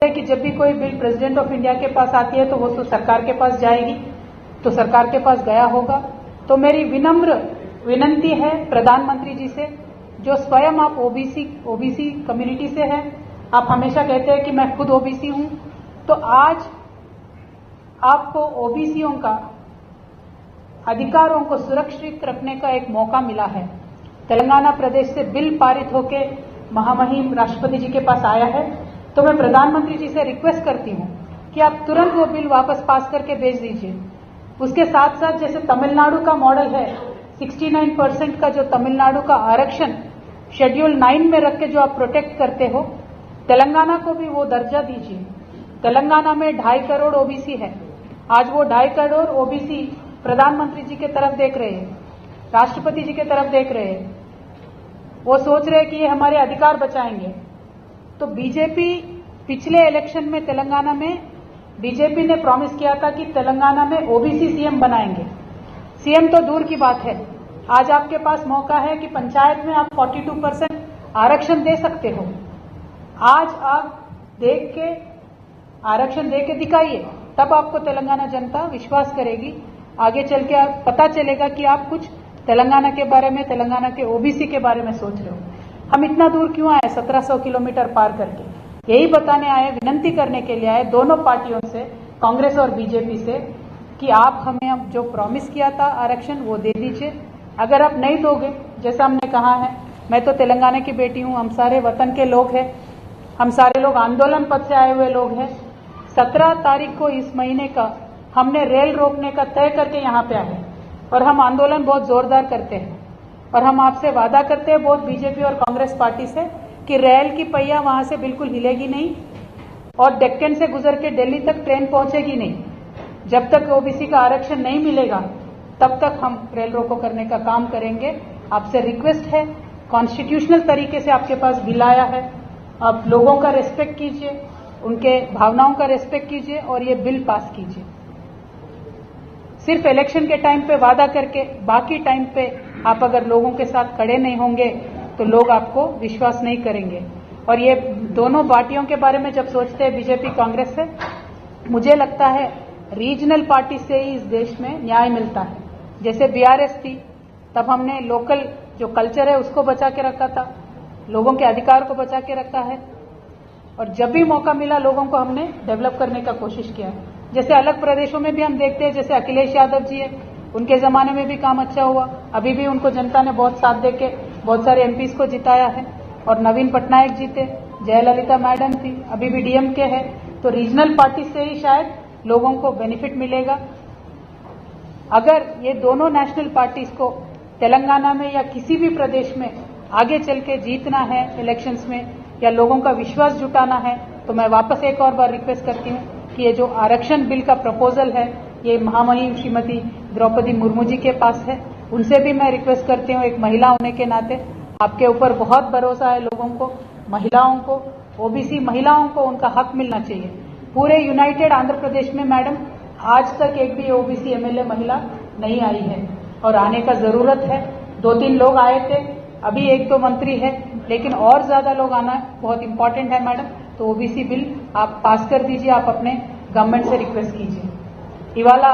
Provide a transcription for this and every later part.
कि जब भी कोई बिल प्रेसिडेंट ऑफ इंडिया के पास आती है तो वो तो सरकार के पास जाएगी, तो सरकार के पास गया होगा। तो मेरी विनम्र विनंती है प्रधानमंत्री जी से, जो स्वयं आप ओबीसी कम्युनिटी से हैं, आप हमेशा कहते हैं कि मैं खुद ओबीसी हूं, तो आज आपको ओबीसीओं का अधिकारों को सुरक्षित रखने का एक मौका मिला है। तेलंगाना प्रदेश से बिल पारित होकर महामहिम राष्ट्रपति जी के पास आया है, तो मैं प्रधानमंत्री जी से रिक्वेस्ट करती हूं कि आप तुरंत वो बिल वापस पास करके भेज दीजिए। उसके साथ साथ जैसे तमिलनाडु का मॉडल है, 69% का जो तमिलनाडु का आरक्षण शेड्यूल 9 में रख के जो आप प्रोटेक्ट करते हो, तेलंगाना को भी वो दर्जा दीजिए। तेलंगाना में 2.5 करोड़ ओबीसी है। आज वो 2.5 करोड़ ओबीसी प्रधानमंत्री जी की तरफ देख रहे हैं, राष्ट्रपति जी की तरफ देख रहे हैं, वो सोच रहे हैं कि ये हमारे अधिकार बचाएंगे। तो बीजेपी पिछले इलेक्शन में तेलंगाना में बीजेपी ने प्रॉमिस किया था कि तेलंगाना में ओबीसी सीएम बनाएंगे। सीएम तो दूर की बात है, आज आपके पास मौका है कि पंचायत में आप 42% आरक्षण दे सकते हो। आज आप देख के आरक्षण दे के दिखाइए, तब आपको तेलंगाना जनता विश्वास करेगी। आगे चल के पता चलेगा कि आप कुछ तेलंगाना के बारे में, तेलंगाना के ओबीसी के बारे में सोच रहे हो। हम इतना दूर क्यों आए, 1700 किलोमीटर पार करके? यही बताने आए, विनंती करने के लिए आए दोनों पार्टियों से, कांग्रेस और बीजेपी से, कि आप हमें अब जो प्रॉमिस किया था आरक्षण वो दे दीजिए। अगर आप नहीं दोगे, जैसा हमने कहा है, मैं तो तेलंगाना की बेटी हूं, हम सारे वतन के लोग हैं, हम सारे लोग आंदोलन पथ से आए हुए लोग हैं। 17 तारीख को इस महीने का हमने रेल रोकने का तय करके यहाँ पे आए, और हम आंदोलन बहुत जोरदार करते हैं, और हम आपसे वादा करते हैं बहुत बीजेपी और कांग्रेस पार्टी से कि रेल की पहिया वहां से बिल्कुल हिलेगी नहीं, और डेक्कन से गुजर के दिल्ली तक ट्रेन पहुंचेगी नहीं। जब तक ओबीसी का आरक्षण नहीं मिलेगा तब तक हम रेल रोको करने का काम करेंगे। आपसे रिक्वेस्ट है, कॉन्स्टिट्यूशनल तरीके से आपके पास बिल आया है, आप लोगों का रेस्पेक्ट कीजिए, उनके भावनाओं का रेस्पेक्ट कीजिए और ये बिल पास कीजिए। सिर्फ इलेक्शन के टाइम पे वादा करके बाकी टाइम पे आप अगर लोगों के साथ खड़े नहीं होंगे तो लोग आपको विश्वास नहीं करेंगे। और ये दोनों पार्टियों के बारे में जब सोचते हैं बीजेपी कांग्रेस से, मुझे लगता है रीजनल पार्टी से ही इस देश में न्याय मिलता है। जैसे बीआरएस थी, तब हमने लोकल जो कल्चर है उसको बचा के रखा था, लोगों के अधिकार को बचा के रखा है, और जब भी मौका मिला लोगों को हमने डेवलप करने का कोशिश किया। जैसे अलग प्रदेशों में भी हम देखते हैं, जैसे अखिलेश यादव जी है, उनके जमाने में भी काम अच्छा हुआ, अभी भी उनको जनता ने बहुत साथ देके बहुत सारे एमपीज को जिताया है, और नवीन पटनायक जी थे, जयललिता मैडम थी, अभी भी डीएमके है। तो रीजनल पार्टी से ही शायद लोगों को बेनिफिट मिलेगा। अगर ये दोनों नेशनल पार्टीज को तेलंगाना में या किसी भी प्रदेश में आगे चल के जीतना है इलेक्शंस में, या लोगों का विश्वास जुटाना है, तो मैं वापस एक और बार रिक्वेस्ट करती हूँ कि ये जो आरक्षण बिल का प्रपोजल है, ये महामहिम श्रीमती द्रौपदी मुर्मू जी के पास है। उनसे भी मैं रिक्वेस्ट करती हूँ, एक महिला होने के नाते आपके ऊपर बहुत भरोसा है लोगों को, महिलाओं को, ओबीसी महिलाओं को उनका हक मिलना चाहिए। पूरे यूनाइटेड आंध्र प्रदेश में मैडम आज तक एक भी ओबीसी एमएलए महिला नहीं आई है, और आने का जरूरत है। 2-3 लोग आए थे, अभी 1-2 मंत्री है, लेकिन और ज्यादा लोग आना बहुत इंपॉर्टेंट है मैडम। तो ओबीसी बिल आप पास कर दीजिए, आप अपने गवर्नमेंट से रिक्वेस्ट कीजिए। ఇవాళ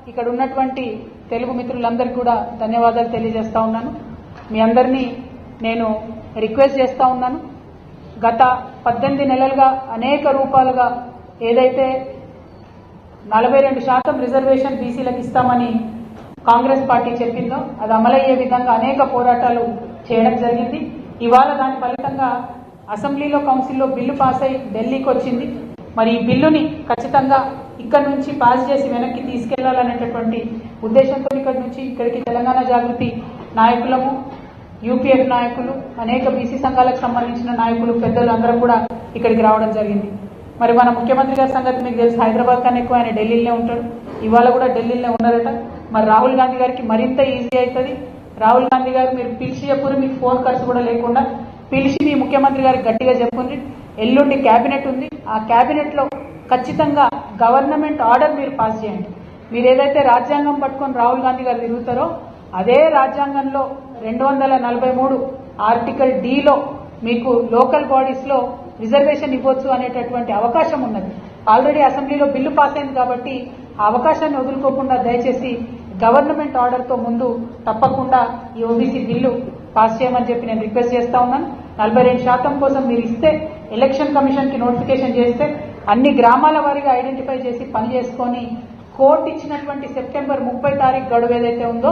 ఇక్కడ ఉన్నటువంటి తెలుగు మిత్రులందరికీ కూడా ధన్యవాదాలు తెలియజేస్తా ఉన్నాను। మీ అందరినీ నేను రిక్వెస్ట్ చేస్తా ఉన్నాను, గత 18 నెలలుగా అనేక రూపాలుగా ఏదైతే 42% రిజర్వేషన్ బీసీలకు ఇస్తామని కాంగ్రెస్ పార్టీ చెప్పిందో అది అమలయ్యే విధంగా అనేక పోరాటాలు చేయడం జరిగింది। ఇవాళ దాని ఫలితంగా అసెంబ్లీలో కౌన్సిల్లో బిల్లు పాస్ అయి ఢిల్లీకి వచ్చింది। మరి ఈ బిల్లుని ఖచ్చితంగా ఇక్కడి నుంచి పాస్ చేసి వెనక్కి తీసుకెళ్లాలనేటటువంటి ఉద్దేశంతో ఇక్కడికి తెలంగాణ జాగృతి నాయకులము, యూపీఎఫ్ నాయకులు, అనేక బీసీ సంఘాలకు సంబంధించిన నాయకులు, పెద్దలు అందరూ కూడా ఇక్కడికి రావడం జరిగింది। మరి మన ముఖ్యమంత్రి గారి సంగతి మీకు తెలుసు, హైదరాబాద్ కన్నా ఎక్కువ ఆయన ఢిల్లీలోనే ఉంటాడు, ఇవాళ కూడా ఢిల్లీలోనే ఉన్నారట। మరి రాహుల్ గాంధీ గారికి మరింత ఈజీ అవుతుంది। రాహుల్ గాంధీ గారు మీరు పిలిచి ఎప్పుడు మీకు ఫోన్ ఖర్చు కూడా లేకుండా పిలిచి మీ ముఖ్యమంత్రి గారికి గట్టిగా చెప్పుండ్రి, ఎల్లుండి కేబినెట్ ఉంది, ఆ కేబినెట్ లో ఖచ్చితంగా గవర్నమెంట్ ఆర్డర్ మీరు పాస్ చేయండి। మీరు ఏదైతే రాజ్యాంగం పట్టుకొని రాహుల్ గాంధీ గారు తిరుగుతారో అదే రాజ్యాంగంలో 243 ఆర్టికల్ డి లో మీకు లోకల్ బాడీస్ లో రిజర్వేషన్ ఇవ్వచ్చు అనేటటువంటి అవకాశం ఉన్నది. ఆల్రెడీ అసెంబ్లీలో బిల్లు పాస్ అయింది కాబట్టి ఆ అవకాశాన్ని వదులుకోకుండా దయచేసి గవర్నమెంట్ ఆర్డర్తో ముందు తప్పకుండా ఈ ఓబీసీ బిల్లు పాస్ చేయమని చెప్పి నేను రిక్వెస్ట్ చేస్తా ఉన్నాను. 42% కోసం మీరు ఇస్తే ఎలక్షన్ కమిషన్ కి నోటిఫికేషన్ చేస్తే అన్ని గ్రామాల వారీగా ఐడెంటిఫై చేసి పని చేసుకొని కోర్టు ఇచ్చినటువంటి సెప్టెంబర్ 30 తారీఖు గడువు ఏదైతే ఉందో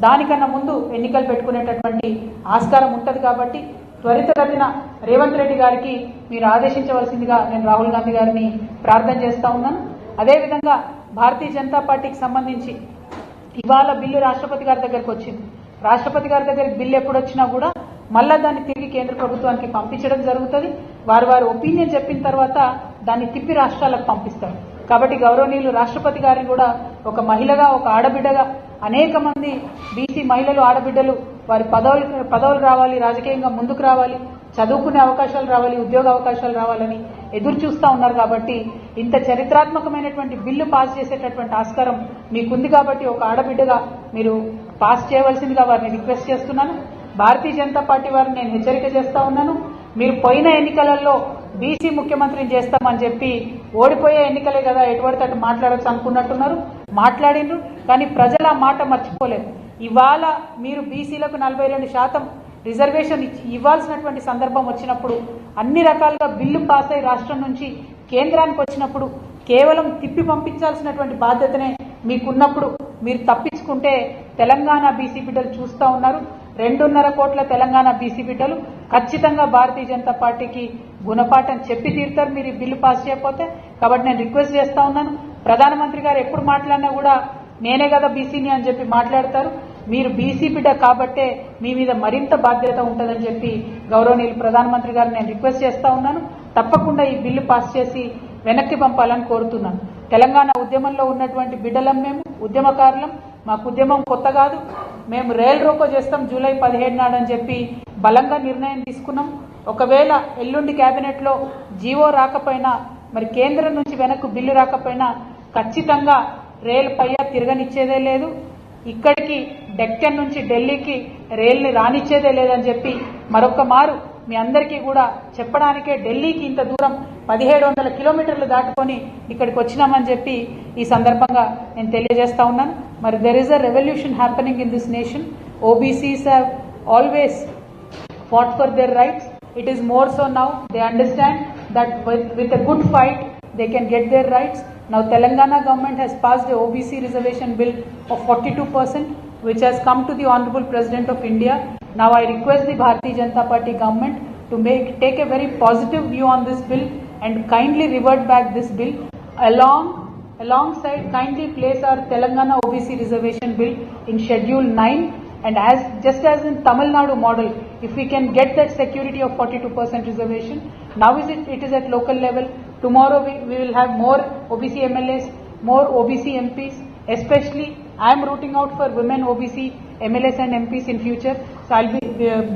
దానికన్నా ముందు ఎన్నికలు పెట్టుకునేటటువంటి ఆస్కారం ఉంటుంది. కాబట్టి త్వరితగతిన రేవంత్ రెడ్డి గారికి మీరు ఆదేశించవలసిందిగా నేను రాహుల్ గాంధీ గారిని ప్రార్థన చేస్తా ఉన్నాను. అదేవిధంగా భారతీయ జనతా పార్టీకి సంబంధించి ఇవాళ బిల్లు రాష్ట్రపతి గారి దగ్గరకు వచ్చింది. రాష్ట్రపతి గారి దగ్గరికి బిల్లు ఎప్పుడు వచ్చినా కూడా మళ్ళా దాన్ని తిరిగి కేంద్ర ప్రభుత్వానికి పంపించడం జరుగుతుంది. వారి ఒపీనియన్ చెప్పిన తర్వాత దాన్ని తిప్పి రాష్ట్రాలకు పంపిస్తారు. కాబట్టి గౌరవనీయులు రాష్ట్రపతి గారిని కూడా ఒక మహిళగా, ఒక ఆడబిడ్డగా అనేక మంది బీసీ మహిళలు, ఆడబిడ్డలు వారి పదవులు రావాలి, రాజకీయంగా ముందుకు రావాలి, చదువుకునే అవకాశాలు రావాలి, ఉద్యోగ అవకాశాలు రావాలని ఎదురు చూస్తూ ఉన్నారు. కాబట్టి ఇంత చరిత్రాత్మకమైనటువంటి బిల్లు పాస్ చేసేటటువంటి ఆస్కారం మీకుంది. కాబట్టి ఒక ఆడబిడ్డగా మీరు పాస్ చేయవలసిందిగా వారిని రిక్వెస్ట్ చేస్తున్నాను. భారతీయ జనతా పార్టీ వారిని నేను హెచ్చరిక చేస్తా ఉన్నాను. మీరు పోయిన ఎన్నికలలో బీసీ ముఖ్యమంత్రిని చేస్తామని చెప్పి ఓడిపోయే ఎన్నికలే కదా ఎటువంటి అటు మాట్లాడచ్చు అనుకున్నట్టున్నారు, మాట్లాడిండ్రు. కానీ ప్రజల మాట మర్చిపోలేదు. ఇవాళ మీరు బీసీలకు 42% రిజర్వేషన్ ఇవ్వాల్సినటువంటి సందర్భం వచ్చినప్పుడు అన్ని రకాలుగా బిల్లు పాస్ అయి రాష్ట్రం నుంచి కేంద్రానికి వచ్చినప్పుడు కేవలం తిప్పి పంపించాల్సినటువంటి బాధ్యతనే మీకున్నప్పుడు మీరు తప్పించుకుంటే తెలంగాణ బీసీ బిడ్డలు చూస్తూ ఉన్నారు. 2.5 కోట్ల తెలంగాణ బీసీ బిడ్డలు ఖచ్చితంగా భారతీయ జనతా పార్టీకి గుణపాఠం చెప్పి తీరుతారు మీరు ఈ బిల్లు పాస్ చేయకపోతే. కాబట్టి నేను రిక్వెస్ట్ చేస్తా ఉన్నాను. ప్రధానమంత్రి గారు ఎప్పుడు మాట్లాడినా కూడా నేనే కదా బీసీని అని చెప్పి మాట్లాడతారు. మీరు బీసీ బిడ్డ కాబట్టే మీ మీద మరింత బాధ్యత ఉంటుందని చెప్పి గౌరవనీయులు ప్రధానమంత్రి గారు నేను రిక్వెస్ట్ చేస్తా ఉన్నాను. తప్పకుండా ఈ బిల్లు పాస్ చేసి వెనక్కి పంపాలని కోరుతున్నాను. తెలంగాణ ఉద్యమంలో ఉన్నటువంటి బిడ్డలం, మేము ఉద్యమకారులం. మాకు ఉద్యమం కొత్త కాదు. మేము రైల్ రోకో చేస్తాం జూలై 17 నాడని చెప్పి బలంగా నిర్ణయం తీసుకున్నాం. ఒకవేళ ఎల్లుండి కేబినెట్లో జీవో రాకపోయినా, మరి కేంద్రం నుంచి వెనక్కు బిల్లు రాకపోయినా ఖచ్చితంగా రైలు పయ్య తిరగనిచ్చేదే లేదు. ఇక్కడికి డెక్కన్ నుంచి ఢిల్లీకి రైల్ని రానిచ్చేదే లేదని చెప్పి మరొక మారు మీ అందరికీ కూడా చెప్పడానికే ఢిల్లీకి ఇంత దూరం 1700 కిలోమీటర్లు దాటుకొని ఇక్కడికి వచ్చినామని చెప్పి ఈ సందర్భంగా నేను తెలియజేస్తా ఉన్నాను. మరి there is a revolution happening in this nation. OBCs have always fought for their rights. It is more so now. They understand that with a good fight they can get their rights. Now Telangana government has passed the OBC reservation bill of 42%, which has come to the Honorable President of India. Now I request the Bharatiya Janata Party government to take a very positive view on this bill and kindly revert back this bill. Alongside kindly place our Telangana OBC reservation bill in Schedule 9. And just as in Tamil Nadu model, if we can get that security of 42% reservation, now it is at local level. Tomorrow we will have more OBC MLAs, more OBC MPs. Especially, I am rooting out for women OBC MLAs and MPs in future. So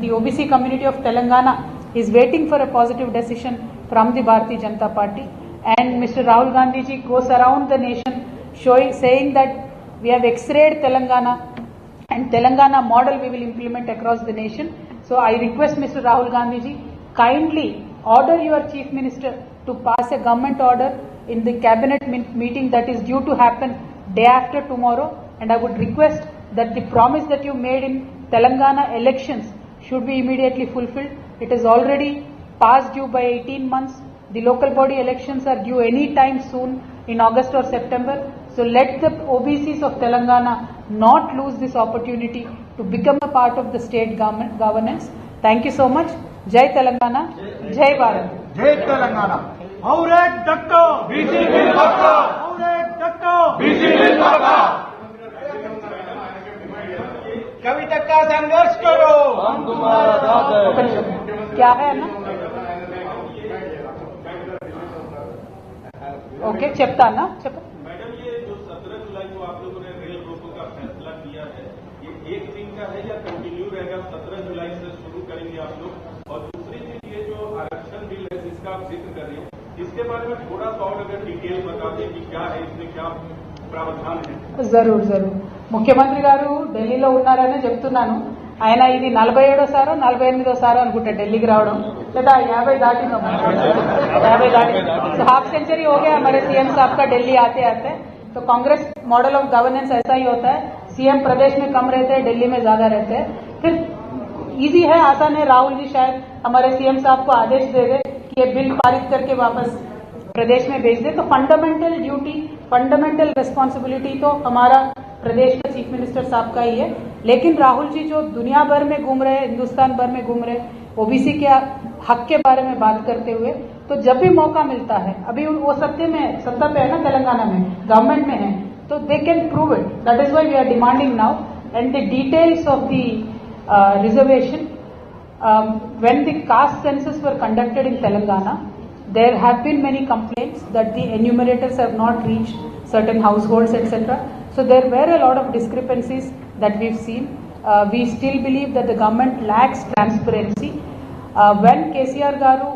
the OBC community of Telangana is waiting for a positive decision from the Bharatiya Janata Party. And Mr. Rahul Gandhi ji goes around the nation saying that we have X-rayed Telangana. And Telangana model we will implement across the nation. So I request Mr. Rahul Gandhi ji, kindly order your Chief Minister to pass a government order in the cabinet meeting that is due to happen day after tomorrow. And I would request that the promise that you made in Telangana elections should be immediately fulfilled. It is already past due by 18 months. The local body elections are due any time soon in August or September. So let the OBCs of Telangana not lose this opportunity to become a part of the state governance. Thank you so much. Jai Telangana, Jai Bharat. Jai Telangana. और एक धक्का BC bill धक्का, और एक धक्का BC bill धक्का। कविता का संघर्ष करो, हम तुम्हारा साथ हैं। क्या है ना? ओके, చెప్తా ना చెప్పు। मैडम, ये जो 17 जुलाई को आप लोगों ने रेल रोको का फैसला किया है, ये एक दिन का है या कंटिन्यू रहेगा? 17 जुलाई से शुरू करेंगे आप लोग? और दूसरी चीज, ये जो आरक्षण बिल है जिसका आप जिक्र कर रहे हैं, इसके बारे में थोड़ा सा और अगर डिटेल बता दें कि क्या है, इसमें क्या प्रावधान है। జరూర్ ముఖ్యమంత్రి గారు ఢిల్లీలో ఉన్నారనే చెప్తున్నాను. ఆయన ఇది 47సారో 48సారో అనుకుంటా ఢిल्ली की రావడం, లేదా 50 दाटिंदो, 50 दाटी। तो हाफ सेंचुरी हो गया हमारे सीएम साहब का दिल्ली आते आते। तो कांग्रेस मॉडल ऑफ गवर्नेंस ऐसा ही होता है, सीएम प्रदेश में कम रहते हैं, दिल्ली में ज्यादा रहते हैं। फिर इजी है, आसान है, राहुल जी शायद हमारे सीएम साहब को आदेश दे दे कि ये बिल पारित करके वापस प्रदेश में भेज दे। तो फंडामेंटल ड्यूटी, फंडामेंटल रिस्पॉन्सिबिलिटी तो हमारा प्रदेश का चीफ मिनिस्टर साहब का ही है। लेकिन राहुल जी जो दुनिया भर में घूम रहे, हिंदुस्तान भर में घूम रहे, ओबीसी के हक के बारे में बात करते हुए, तो जब भी मौका मिलता है, अभी वो सत्ता पे है ना, तेलंगाना में गवर्नमेंट में है, तो they can prove it. That is why we are demanding now and the details of the reservation. When the caste census were conducted in Telangana, there have been many complaints that the enumerators have not reached certain households, etc. So there were a lot of discrepancies that we've seen. We still believe that the government lacks transparency. When KCR Garu,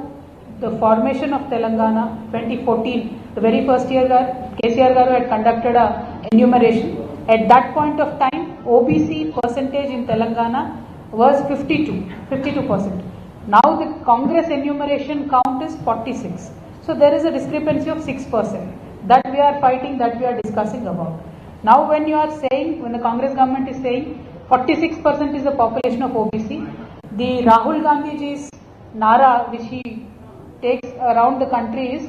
the formation of Telangana, 2014, the very first year KCR Garu had conducted a enumeration. At that point of time, OBC percentage in Telangana was 52%. Now the Congress enumeration count is 46. So there is a discrepancy of 6% that we are fighting, that we are discussing about. Now when you are saying, when the Congress government is saying 46% is the population of OBC, the Rahul Gandhi ji's nara which he takes around the country is,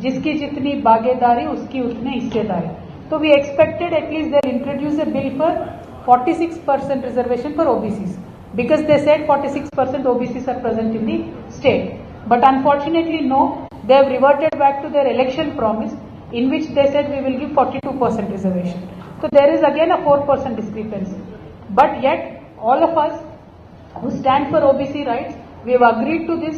जिसकी जितनी भागीदारी उसकी उतने हिस्सेदारी। तो we expected at least they'll introduce a bill for 46% reservation for OBCs, because they said 46% OBCs are present in the state. But unfortunately no, they have reverted back to their election promise in which they said we will give 42% reservation. So there is again a 4% discrepancy. But yet all of us who stand for OBC rights, we have agreed to this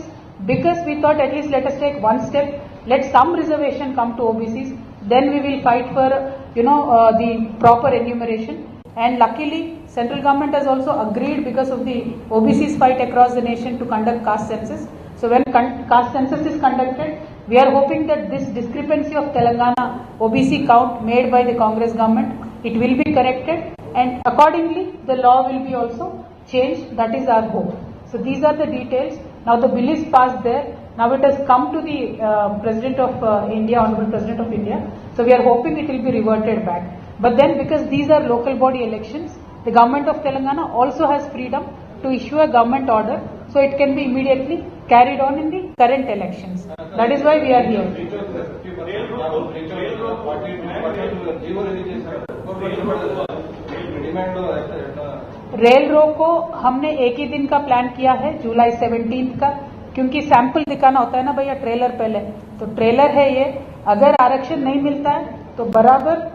because we thought at least let us take one step, let some reservation come to OBCs, then we will fight for the proper enumeration. And luckily central government has also agreed, because of the OBCs fight across the nation, to conduct caste census. So when caste census is conducted, we are hoping that this discrepancy of Telangana OBC count made by the Congress government, it will be corrected, and accordingly the law will be also changed. That is our hope. So these are the details. Now the bill is passed there. Now it has come to the President of India, Honorable President of India. So we are hoping it will be reverted back. But then because these are local body elections, the government of Telangana also has freedom to issue a government order, so it can be immediately carried on in the current elections. That is why we are here. Rail रोको हमने एक ही दिन का plan किया है, जुलाई 17 का, क्योंकि sample दिखाना होता है ना भैया, ट्रेलर पहले। तो ट्रेलर है ये, अगर आरक्षण नहीं मिलता है तो बराबर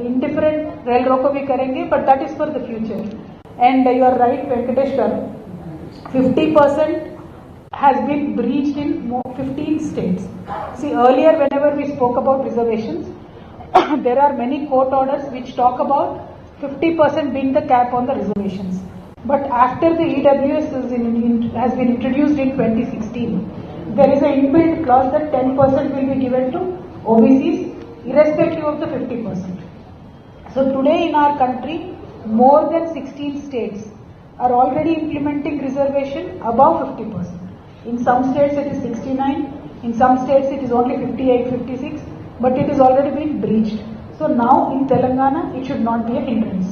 इंडिफरेंट रेल रोको भी करेंगे, but that is for the future. And you are right Venkatesh garu, 50% has been breached in 15 states. See, earlier whenever we spoke about reservations, there are many court orders which talk about 50% being the cap on the reservations. But after the EWS has been introduced in 2016, there is an inbuilt clause that 10% will be given to OBCs irrespective of the 50%. So today in our country, more than 16 states are already implementing reservation above 50%. In some states it is 69, in some states it is only 58, 56, but it is already been breached. So now in Telangana it should not be a hindrance.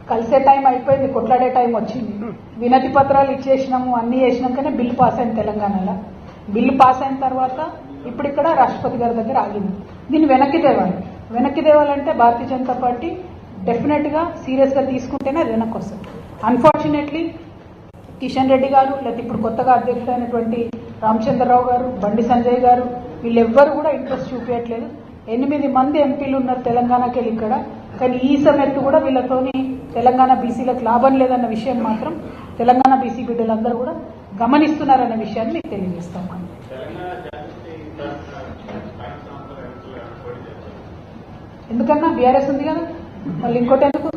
కలిసే time అయిపోయింది, కొట్లాడే time వచ్చింది. వినతి పత్రాలు ఇచ్చేసినాము, అన్ని చేసినాకనే bill pass అయింది తెలంగాణలో. Bill pass అయిన తర్వాత ఇప్పుడు ఇక్కడ రాష్ట్రపతి గారి దగ్గర ఆగింది. దీన్ని వెనక్కి తేవాలంటే భారతీయ జనతా పార్టీ డెఫినెట్ గా సీరియస్ గా తీసుకుంటేనే అది వెనక్కి వస్తుంది. అన్ఫార్చునేట్లీ కిషన్ రెడ్డి గారు, లేకపోతే ఇప్పుడు కొత్తగా అధ్యక్షుడైనటువంటి రామచంద్రరావు గారు, బండి సంజయ్ గారు, వీళ్ళెవ్వరు కూడా ఇంట్రెస్ట్ చూపించట్లేదు. 8 మంది ఎంపీలు ఉన్నారు తెలంగాణకి వెళ్ళి ఇక్కడ, కానీ ఈ సమయత్తు కూడా వీళ్ళతోని తెలంగాణ బీసీలకు లాభం లేదన్న విషయం మాత్రం తెలంగాణ బీసీ బిడ్డలందరూ కూడా గమనిస్తున్నారన్న విషయాన్ని మీకు తెలియజేస్తాం. ఎందుకన్నా బీఆర్ఎస్ ఉంది కదా, మళ్ళీ ఇంకోటి ఎందుకు?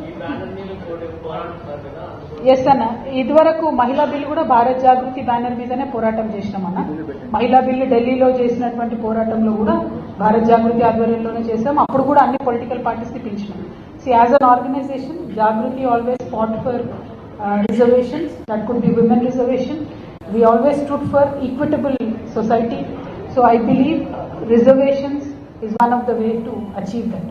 ఎస్ అన్న, ఇదివరకు మహిళా బిల్లు కూడా భారత్ జాగృతి బ్యానర్ మీదనే పోరాటం చేసినామన్న. మహిళా బిల్లు ఢిల్లీలో చేసినటువంటి పోరాటంలో కూడా భారత్ జాగృతి ఆధ్వర్యంలోనే చేసాం. అప్పుడు కూడా అన్ని పొలిటికల్ పార్టీస్ ని పిలిచినాం. See as an organization Jagruthi always fought for reservations, that could be women reservation. We always stood for equitable society. So I believe reservations is one of the way to achieve that.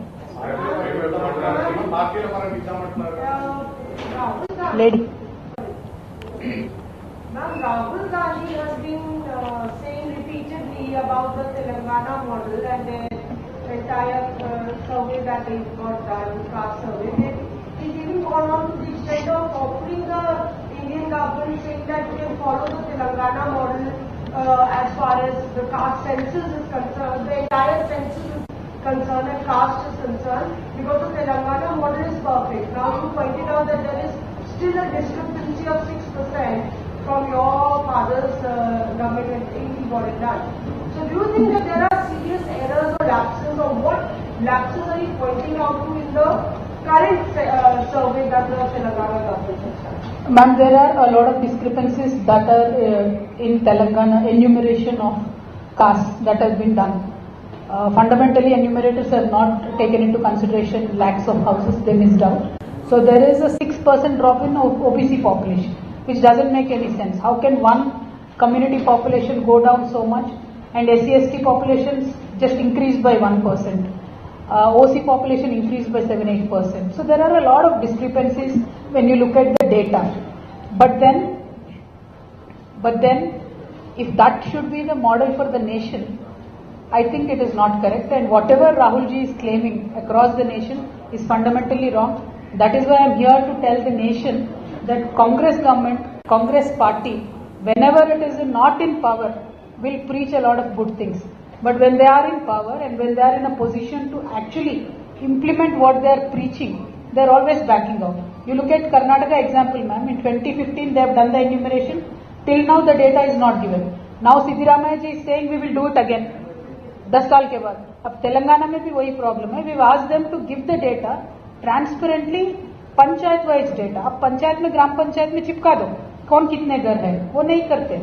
Lady. Ma'am, Rahul Gandhi has been saying repeatedly about the Telangana model and the entire survey that they got done, caste survey. He's even gone on to the extent of offering the Indian government saying that we can follow the Telangana model as far as the caste census is concerned, the entire census is concerned and caste is concerned, because the Telangana model is perfect. Now you pointed out that there is still a discrepancy of 6% from your father's government and he got it done. So do you think that there are serious errors or lapses, or what lapses are you pointing out to in the current survey that the Telangana government has done? Ma'am, there are a lot of discrepancies that are in Telangana enumeration of castes that has been done. Fundamentally, enumerators have not taken into consideration lakhs of houses they missed out. So there is a 6% drop in OBC population, which doesn't make any sense. How can one community population go down so much and SC/ST populations just increase by 1%? OC population increased by 7-8%. So there are a lot of discrepancies when you look at the data. But then, if that should be the model for the nation, I think it is not correct. And whatever Rahul ji is claiming across the nation is fundamentally wrong. That is why I am here to tell the nation that Congress government, Congress party, whenever it is not in power, will preach a lot of good things. But when they are in power and when they are in a position to actually implement what they are preaching, they are always backing out. You look at Karnataka example, ma'am. In 2015, they have done the enumeration. Till now, the data is not given. Now, Siddaramaiah ji is saying we will do it again. 10 साल के बाद. अब तेलंगाना में भी वही problem है. We've asked them to give the data transparently, panchayat wise data. अब पंचायत में, ग्राम पंचायत में चिपका दो कौन कितने घर है, वो नहीं करते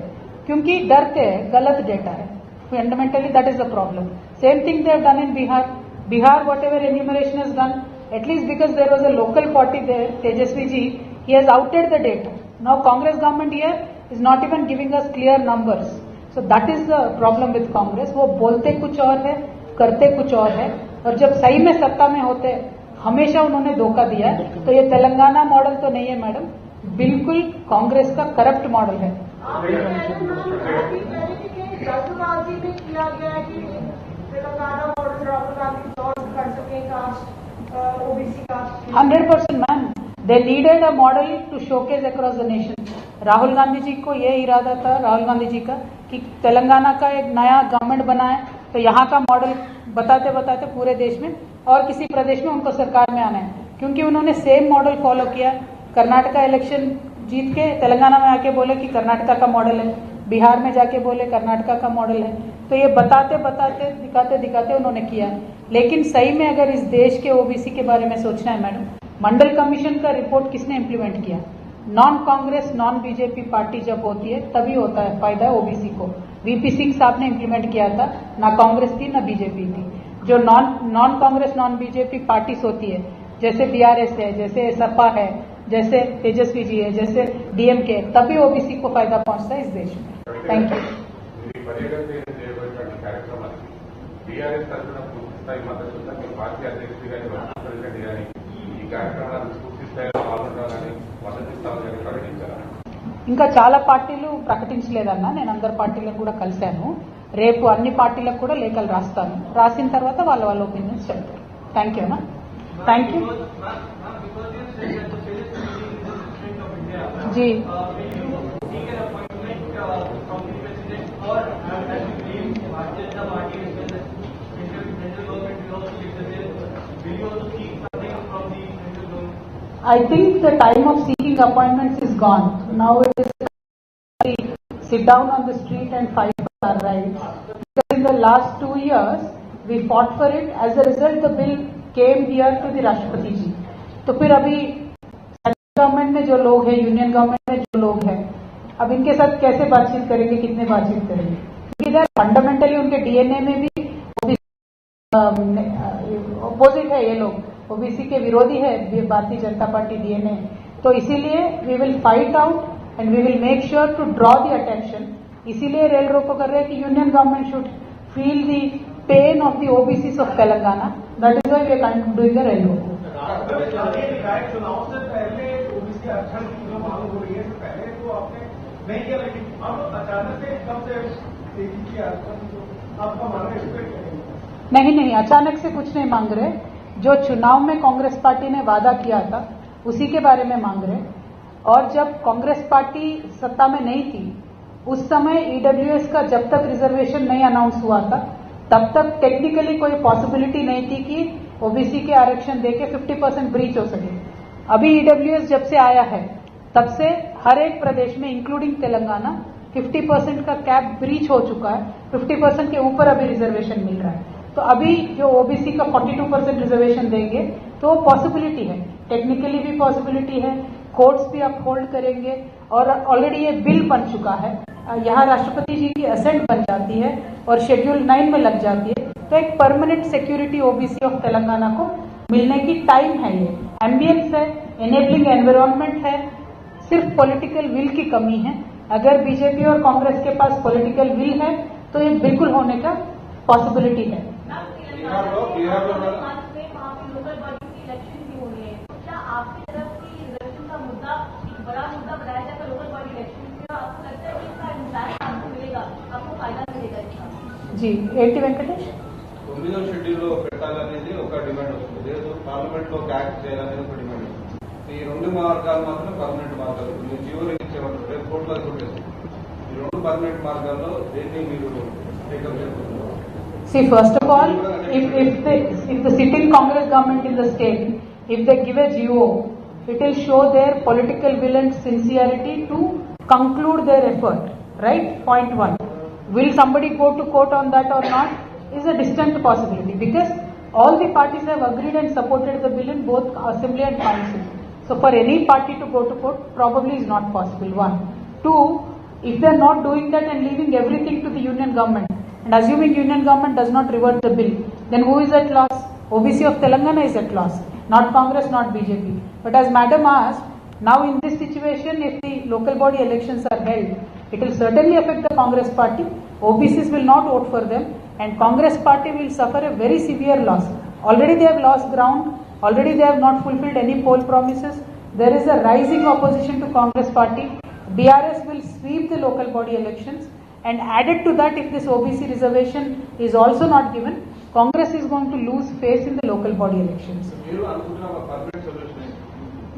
क्योंकि डरते हैं गलत डेटा है. Fundamentally, that is the problem. Same thing they have done in Bihar. Bihar, whatever enumeration has done, at least because there was a local party there, Tejasvi ji, he has outed the data. Now Congress government here is not even giving us clear numbers. So that is the problem with Congress. वो बोलते कुछ और है, करते कुछ और है, और जब सही में सत्ता में होते हमेशा उन्होंने धोखा दिया है. तो ये तेलंगाना मॉडल तो नहीं है मैडम, बिल्कुल कांग्रेस का करप्ट मॉडल है. जल्दबाजी में किया गया है कि तेलंगाना मॉडल राहुल गांधी लॉन्च कर सके caste OBC caste. 100% ma'am, they needed a model to showcase across the nation. Rahul Gandhi ji को ये इरादा था, राहुल गांधी जी का, कि तेलंगाना का एक नया गवर्नमेंट बना है तो यहाँ का मॉडल बताते बताते पूरे देश में और किसी प्रदेश में उनको सरकार में आना है. क्योंकि उन्होंने सेम मॉडल फॉलो किया. कर्नाटका इलेक्शन जीत के तेलंगाना में आके बोले कि कर्नाटका का मॉडल है, बिहार में जाके बोले कर्नाटका का मॉडल है. तो ये बताते बताते दिखाते दिखाते उन्होंने किया. लेकिन सही में अगर इस देश के ओबीसी के बारे में सोचना है मैडम, मंडल कमीशन का रिपोर्ट किसने इम्प्लीमेंट किया? Non Congress non BJP party जब होती है तभी होता है फायदा ओबीसी को. वीपी सिंह साहब ने इम्प्लीमेंट किया था, ना कांग्रेस थी ना बीजेपी थी. जो non Congress non BJP parties होती है, जैसे बीआरएस है, जैसे सपा है, जैसे तेजस्वी जी है, जैसे डीएमके, तभी ओबीसी को फायदा पहुंचता है इस देश में. Thank you. ఇంకా చాలా పార్టీలు ప్రకటించలేదన్నా. నేను అందరు పార్టీలకు కూడా కలిశాను. రేపు అన్ని పార్టీలకు కూడా లేఖలు రాస్తాను. రాసిన తర్వాత వాళ్ళ ఒపీనియన్స్ చెప్తారు. థ్యాంక్ యూ అన్నా. Thank you ji. I think the time of seeking appointments is gone. Now it is sit down on the street and fight for our rights. Because in the last 2 years, we fought for it. As a result, the bill came here to the Rashtrapati ji. तो फिर अभी government में जो लोग हैं, union government में जो लोग हैं, अब इनके साथ कैसे बातचीत करेंगे, कितने बातचीत करेंगे? क्योंकि फंडामेंटली उनके डीएनए में भी अपोजिट है, ये लोग ओबीसी के विरोधी है, भारतीय जनता पार्टी डीएनए। तो इसीलिए we will fight out and we will make sure to draw the attention. इसीलिए रेल रोको कर रहे हैं कि union government should feel the pain of the OBCs of Telangana. That is why we are doing the rail रोको। चुनाव से पहले ओबीसी आरक्षण की जो मांग हो रही है, पहले तो आपने नहीं किया, लेकिन अब अचानक से कब से तेजी की आरक्षण आपका मांग एक्सपेक्ट करेंगे? नहीं, अचानक से कुछ नहीं मांग रहे। जो चुनाव में कांग्रेस पार्टी ने वादा किया था उसी के बारे में मांग रहे। और जब कांग्रेस पार्टी सत्ता में नहीं थी उस समय ईडब्ल्यूएस का जब तक रिजर्वेशन नहीं अनाउंस हुआ था तब तक टेक्निकली कोई पॉसिबिलिटी नहीं थी कि ओबीसी के आरक्षण देके 50% ब्रीच हो सके। अभी ईडब्ल्यूएस जब से आया है तब से हर एक प्रदेश में इंक्लूडिंग तेलंगाना 50% का कैप ब्रीच हो चुका है। 50% के ऊपर अभी रिजर्वेशन मिल रहा है। तो अभी जो ओबीसी का 42% रिजर्वेशन देंगे तो पॉसिबिलिटी है, टेक्निकली भी पॉसिबिलिटी है, कोर्ट्स भी अप होल्ड करेंगे। और ऑलरेडी ये बिल बन चुका है, यहाँ राष्ट्रपति जी की असेंट बन जाती है और शेड्यूल 9 में लग जाती है। तो एक permanent security OBC of Telangana को मिलने की टाइम है। ये एम्बियंस है, एनेबलिंग एनवायरमेंट है, सिर्फ पॉलिटिकल विल की कमी है। अगर बीजेपी और कांग्रेस के पास पॉलिटिकल विल है तो ये बिल्कुल होने का पॉसिबिलिटी है। जी, ఏంటి వెంకటేష్? 9వ షెడ్యూల్లో పెట్టాలనేది ఒక డిమాండ్ వస్తుంది, పార్లమెంట్ లో యాక్ట్ చేయాలనేది ఒక డిమాండ్ వస్తుంది. ఈ రెండు మార్గాలు మాత్రం పర్మనెంట్ మార్గాలు. మీరు జీవో ఇచ్చేవాళ్ళు రేపు కోర్టులో కొట్టేసి ఈ రెండు పర్మనెంట్ మార్గాల్లో దేన్ని మీరు టేకప్ చేస్తున్నారు? See, first of all, if the sitting Congress government in the state, if they give a GO, it will show their political will and sincerity to conclude their effort, right? Point one. Will somebody go to court on that or not is a distant possibility, because all the parties have agreed and supported the bill in both assembly and council. So for any party to go to court probably is not possible, one. Two, if they are not doing that and leaving everything to the union government, and assuming union government does not revert the bill, then who is at loss? OBC of Telangana is at loss, not Congress, not BJP. But as Madam asked, now in this situation, if the local body elections are held, it will certainly affect the Congress party. OBCs will not vote for them, and Congress party will suffer a very severe loss. Already they have lost ground, already they have not fulfilled any poll promises. There is a rising opposition to Congress party. DRS will sweep the local body elections. And added to that, if this OBC reservation is also not given, Congress is going to lose face in the local body elections.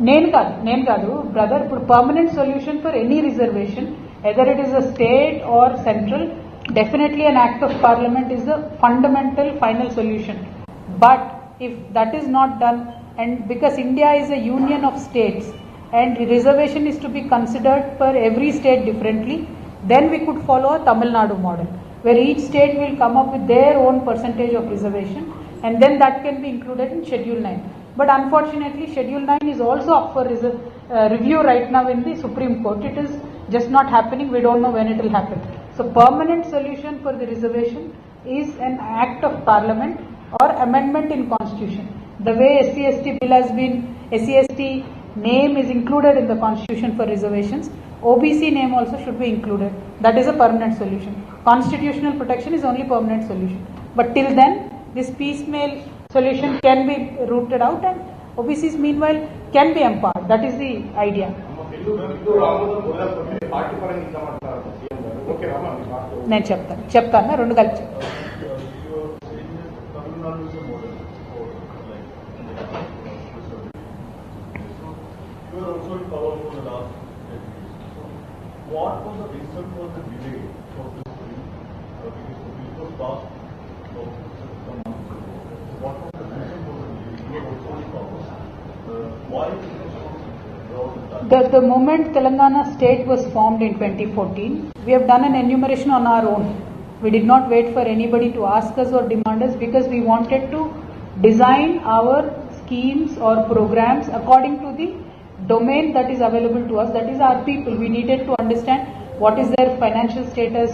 నేను కాదు brother, ఇప్పుడు permanent solution for any reservation, either it is a state or central, definitely an act of parliament is the fundamental final solution. But if that is not done, and because India is a union of states and reservation is to be considered for every state differently, then we could follow a Tamil Nadu model where each state will come up with their own percentage of reservation, and then that can be included in Schedule 9. But unfortunately Schedule 9 is also up for review right now in the Supreme Court. It is just not happening. We don't know when it will happen. So permanent solution for the reservation is an act of parliament or amendment in constitution. The way SC/ST bill has been, SC/ST name is included in the constitution for reservations, OBC name also should be included. That is a permanent solution. Constitutional protection is only permanent solution. But till then, this piecemeal solution can be rooted out, and OBCs meanwhile can be empowered. That is the idea. నేను చెప్తాను రెండు కలిపి What was the reason for the delay of this bill? It was passed some months ago. What was the reason for the delay? You were also in power. Why it was brought in time? The moment Telangana state was formed in 2014, we have done an enumeration on our own. We did not wait for anybody to ask us or demand us, because we wanted to design our schemes or programs according to the domain that is available to us, that is our people. We needed to understand what is their financial status,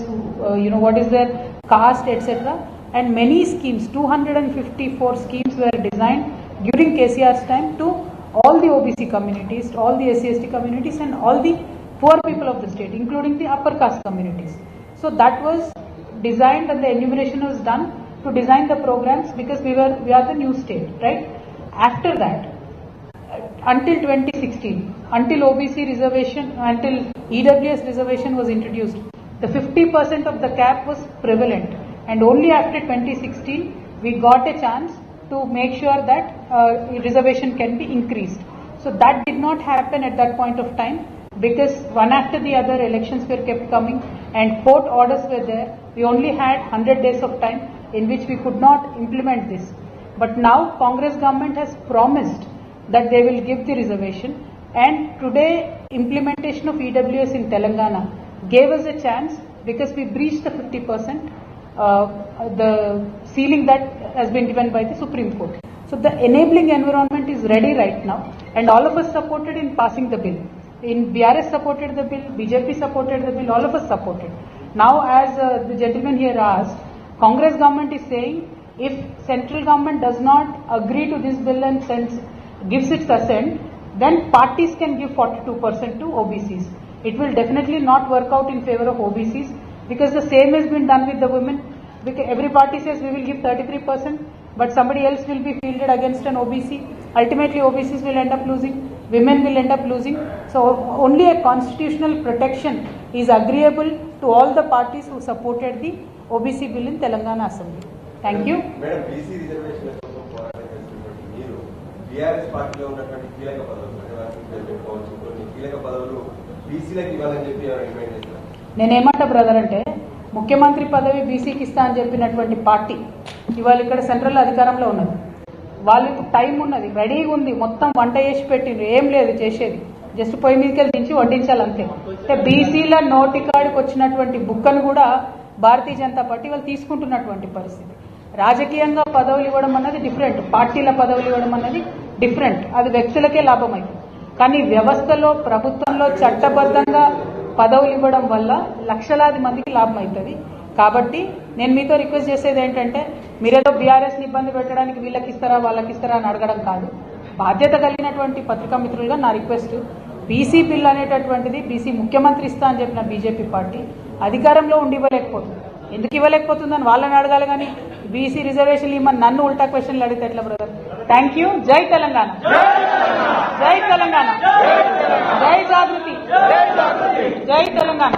what is their caste, etc. And many schemes, 254 schemes were designed during KCR's time to all the OBC communities, all the SC/ST communities and all the poor people of the state, including the upper caste communities. So that was designed and the enumeration was done to design the programs because we are the new state, right? After that, until 2016, until OBC reservation, until EWS reservation was introduced, the 50% of the cap was prevalent, and only after 2016 we got a chance to make sure that reservation can be increased. So that did not happen at that point of time because one after the other elections were kept coming and court orders were there. We only had 100 days of time in which we could not implement this. But now Congress government has promised that they will give the reservation, and today implementation of EWS in Telangana gave us a chance because we breached the 50%, the ceiling that has been given by the Supreme Court. So the enabling environment is ready right now, and all of us supported in passing the bill. In BRS supported the bill, BJP supported the bill, all of us supported. Now as the gentleman here asked, Congress government is saying if central government does not agree to this bill and gives its assent, then parties can give 42% to OBCs. It will definitely not work out in favor of OBCs because the same has been done with the women. Because every party says we will give 33%, but somebody else will be fielded against an OBC. Ultimately OBCs will end up losing, women will end up losing. So only a constitutional protection is agreeable to all the parties who supported the OBC bill in Telangana Assembly. Thank you. Madam, BC reservation BRS పార్టీలో ఉన్నటువంటి కీలక పదవులు బీసీలకు ఇవ్వాలని చెప్పి remind చేస్తారు. నేనేమంటా brother అంటే ముఖ్యమంత్రి పదవి బీసీకి ఇస్తా అని చెప్పినటువంటి పార్టీ ఇవాళ ఇక్కడ సెంట్రల్ అధికారంలో ఉన్నది. వాళ్ళకి టైం ఉన్నది, రెడీగా ఉంది, మొత్తం వంట చేసి పెట్టిండ్రు, ఏం లేదు చేసేది, జస్ట్ పొయ్యి మీదకి దించి వడ్డించాలి అంతే. అంటే బీసీల నోటికాడికి వచ్చినటువంటి బుక్కను కూడా భారతీయ జనతా పార్టీ వాళ్ళు తీసుకుంటున్నటువంటి పరిస్థితి. రాజకీయంగా పదవులు ఇవ్వడం అన్నది డిఫరెంట్, పార్టీల పదవులు ఇవ్వడం అన్నది డిఫరెంట్, అది వ్యక్తులకే లాభం అవుతుంది. కానీ వ్యవస్థలో ప్రభుత్వంలో చట్టబద్ధంగా పదవులు ఇవ్వడం వల్ల లక్షలాది మందికి లాభం అవుతుంది. కాబట్టి నేను మీతో రిక్వెస్ట్ చేసేది ఏంటంటే మీరేదో బీఆర్ఎస్ని ఇబ్బంది పెట్టడానికి వీళ్ళకి ఇస్తారా వాళ్ళకి ఇస్తారా అని అడగడం కాదు. బాధ్యత కలిగినటువంటి పత్రికా మిత్రులుగా నా రిక్వెస్ట్, బీసీ బిల్ అనేటటువంటిది బీసీ ముఖ్యమంత్రి ఇస్తా అని చెప్పిన బీజేపీ పార్టీ అధికారంలో ఉండి ఇవ్వలేకపోతుంది. ఎందుకు ఇవ్వలేకపోతుందని వాళ్ళని అడగాలి, కానీ బీసీ రిజర్వేషన్లు ఇమ్మని నన్ను ఉల్టా క్వశ్చన్లు అడిగితే ఎట్లా బ్రదర్? Thank you. జై తెలంగాణ, జై తెలంగాణ, జై జాగృతి, జై తెలంగాణ.